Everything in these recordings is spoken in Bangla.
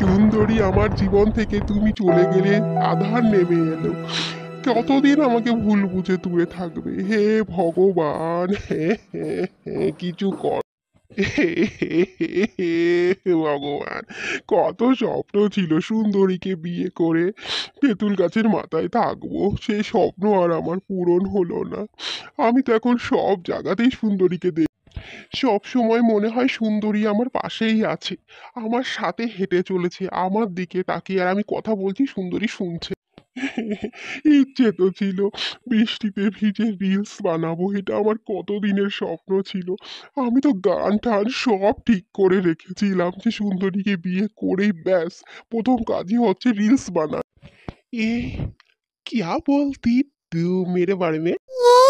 সুন্দরী, আমার জীবন থেকে তুমি চলে গেলে আধার নেমে এলো। কতদিন আমাকে ভুল বুঝে দূরে থাকবে? হে ভগবান, কিছু কর। ভগবান, কত স্বপ্ন ছিল সুন্দরীকে বিয়ে করে তেঁতুল গাছের মাথায় থাকবো, সেই স্বপ্ন আর আমার পূরণ হলো না। আমি তো এখন সব জায়গাতেই সুন্দরীকে দেখি, সব সময় মনে হয় সুন্দরী আমার পাশেই আছে, আমার সাথে হেঁটে চলেছে, আমার দিকে তাকিয়ে, আর আমি কথা বলছি সুন্দরী শুনছে। ইচ্ছে তো ছিল বৃষ্টিতে ভিজে রিলস বানাবো, এটা আমার কতদিনের স্বপ্ন ছিল। আমি তো গান টান সব ঠিক করে রেখেছিলাম যে সুন্দরীকে বিয়ে করেই ব্যাস প্রথম কাজই হচ্ছে রিলস বানা। এ क्या बोलती तू मेरे बारे में? ये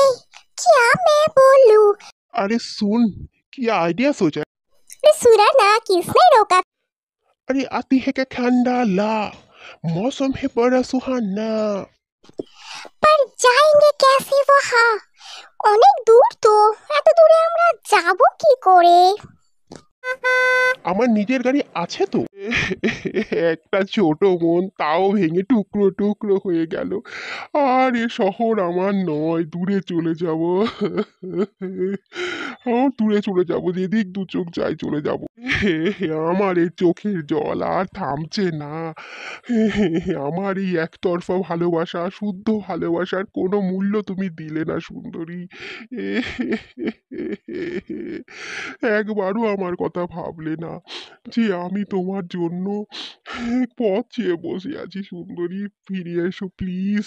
क्या मैं बोलूं? अरे सुन, क्या आइडिया सोचा? अरे सुना ना, किसने रोका? अरे आती है क्या ठंडा ला, मौसम है बड़ा सुहाना। पर जाएंगे कैसे वहां? অনেক দূর তো, এত দূরে আমরা যাব কি করে? আমার নিজের গাড়ি আছে তো। একটা ছোট মন তাও ভেঙে টুকরো টুকরো হয়ে গেল। আর এ শহর আমার নয়, দূরে চলে যাব। দূরে চলে যাব, যেদিক দু চোখ যাই চলে যাব। আমার এই চোখের জল আর থামছে না। আমার এই একতরফা ভালোবাসা, শুদ্ধ ভালোবাসার কোনো মূল্য তুমি দিলে না সুন্দরী। একবারও আমার কথা ভাবলে না যে আমি তোমার জন্য পথ চেয়ে বসে আছি। সুন্দরী, ফিরে এসো প্লিজ।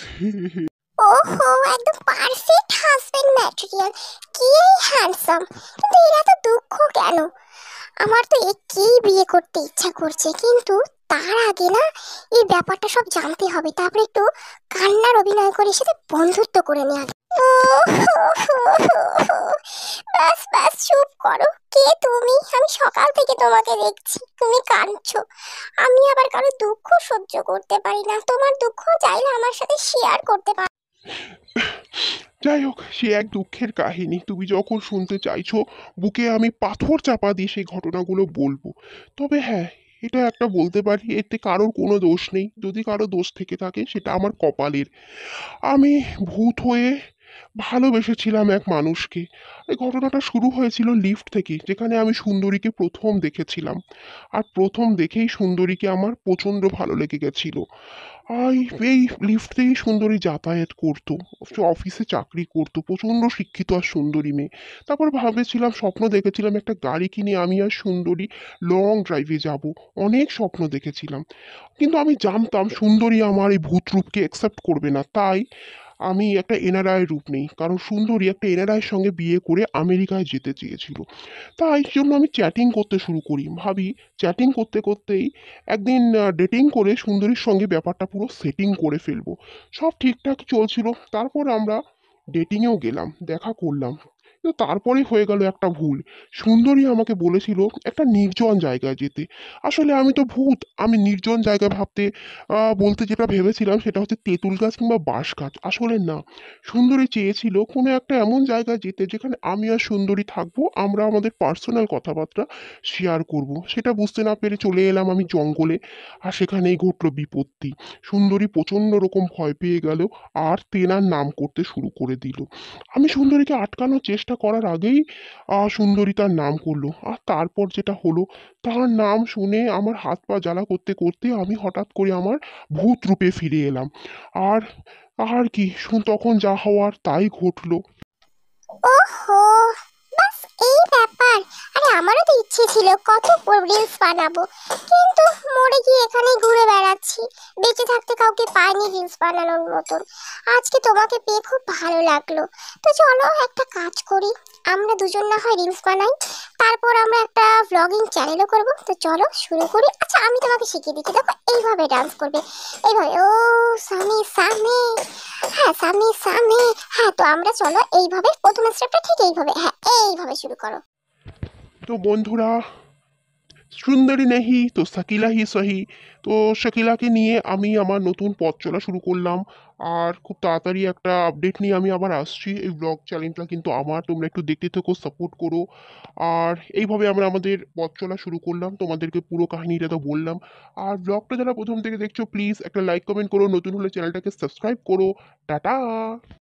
ওহো, একদম পারফেক্ট হাজবেন্ড ম্যাটেরিয়াল। কি হ্যান্ডসাম, কিন্তু এরা তো দুঃখ কেন? আমার তো একেই বিয়ে করতে ইচ্ছা করছে, কিন্তু তার আগে না এই ব্যাপারটা সব জানতে হবে, তারপরে একটু কান্নার অভিনয় করে সাথে বন্ধুত্ব করে নেওয়া। ব্যাস ব্যাস, চুপ করো। কে তুমি? আমি সকাল থেকে তোমাকে দেখছি, তুমি কাঁদছো। আমি আবার কারো দুঃখ সহ্য করতে পারি না। তোমার দুঃখ চাইলে আমার সাথে শেয়ার করতে পারো। যাই হোক, সে এক দুঃখের কাহিনী। তুমি যখন শুনতে চাইছো, বুকে আমি পাথর চাপা দিয়ে সেই ঘটনাগুলো বলবো। তবে হ্যাঁ, এটা একটা বলতে পারি, এতে কারোর কোনো দোষ নেই। যদি কারো দোষ থেকে থাকে সেটা আমার কপালের। আমি ভূত হয়ে ভালোবেসেছিলাম এক মানুষকে। এই ঘটনাটা শুরু হয়েছিল লিফট থেকে, যেখানে আমি সুন্দরীকে প্রথম দেখেছিলাম। আর প্রথম দেখেই সুন্দরীকে আমার প্রচণ্ড ভালো লেগে গেছিল। এই এই লিফট থেকেই সুন্দরী যাতায়াত করতো, অফিসে চাকরি করতো, প্রচণ্ড শিক্ষিত আর সুন্দরী মেয়ে। তারপর ভাবেছিলাম, স্বপ্ন দেখেছিলাম একটা গাড়ি কিনে আমি আর সুন্দরী লং ড্রাইভে যাব। অনেক স্বপ্ন দেখেছিলাম, কিন্তু আমি জানতাম সুন্দরী আমার এই ভূত রূপকে অ্যাকসেপ্ট করবে না। তাই আমি একটা এনআরআই রূপ নেই, কারণ সুন্দরী একটা এনআরআইয়ের সঙ্গে বিয়ে করে আমেরিকায় যেতে চেয়েছিল। তাই জন্য আমি চ্যাটিং করতে শুরু করি। ভাবি চ্যাটিং করতে করতেই একদিন ডেটিং করে সুন্দরীর সঙ্গে ব্যাপারটা পুরো সেটিং করে ফেলবো। সব ঠিকঠাক চলছিল। তারপর আমরা ডেটিংয়েও গেলাম, দেখা করলাম। কিন্তু তারপরেই হয়ে গেল একটা ভুল। সুন্দরী আমাকে বলেছিল একটা নির্জন জায়গায় যেতে। আসলে আমি তো ভূত, আমি নির্জন জায়গা ভাবতে বলতে যেটা ভেবেছিলাম সেটা হচ্ছে তেঁতুল গাছ কিংবা বাঁশ গাছ। আসলে না, সুন্দরী চেয়েছিল কোনো একটা এমন জায়গায় যেতে যেখানে আমি আর সুন্দরী থাকবো, আমরা আমাদের পার্সোনাল কথাবার্তা শেয়ার করব। সেটা বুঝতে না পেরে চলে এলাম আমি জঙ্গলে। আর সেখানেই ঘটলো বিপত্তি। সুন্দরী প্রচণ্ড রকম ভয় পেয়ে গেল আর তেনার নাম করতে শুরু করে দিল। আমি সুন্দরীকে আটকানোর চেষ্টা করার আগেই সুন্দরী তার নাম করলো। আর তারপর যেটা হলো, তার নাম শুনে আমার হাত পা জ্বালা করতে করতে আমি হঠাৎ করে আমার ভূত রূপে ফিরে এলাম। আর আর কি, তখন যা হওয়ার তাই ঘটলো। ওহো, বাস এই ব্যাপার। আরে আমারও তো ইচ্ছে ছিল কত রিলস বানাবো, কিন্তু মরে গিয়ে এখানেই ঘুরে বেড়াচ্ছি। বেঁচে থাকতে কাউকে পাইনি রিলস বানানোর মতন। আজকে তোমাকে পেয়ে খুব ভালো লাগলো। তো চলো একটা কাজ করি, আমরা দুজন না হয় রিলস বানাই, তারপর আমরা একটা ভ্লগিং চ্যানেলও করব। তো চলো শুরু করি। আচ্ছা, আমি তোমাকে শিখিয়ে দিচ্ছি, দেখো এইভাবে ডান্স করবে, এইভাবে। ও সামনে সামনে, হ্যাঁ সামনে সামনে। হ্যাঁ, তো আমরা চলো এইভাবে প্রথম স্টেপটা ঠিক এইভাবে, হ্যাঁ এইভাবে শুরু করো। তো বন্ধুরা, সুন্দরী নেহি তো শাকিলা হি সহি। তো শাকিলাকে নিয়ে আমি আমার নতুন পথ চলা শুরু করলাম। আর খুব তাড়াতাড়ি একটা আপডেট নিয়ে আমি আবার আসছি। এই ব্লগ চ্যানেলটা কিন্তু আমার, তোমরা একটু দেখতে থেকো, সাপোর্ট করো। আর এইভাবে আমরা আমাদের পথ চলা শুরু করলাম, তোমাদেরকে পুরো কাহিনীটা তো বললাম। আর ব্লগটা যারা প্রথম থেকে দেখছো প্লিজ একটা লাইক কমেন্ট করো, নতুন হলে চ্যানেলটাকে সাবস্ক্রাইব করো। টাটা।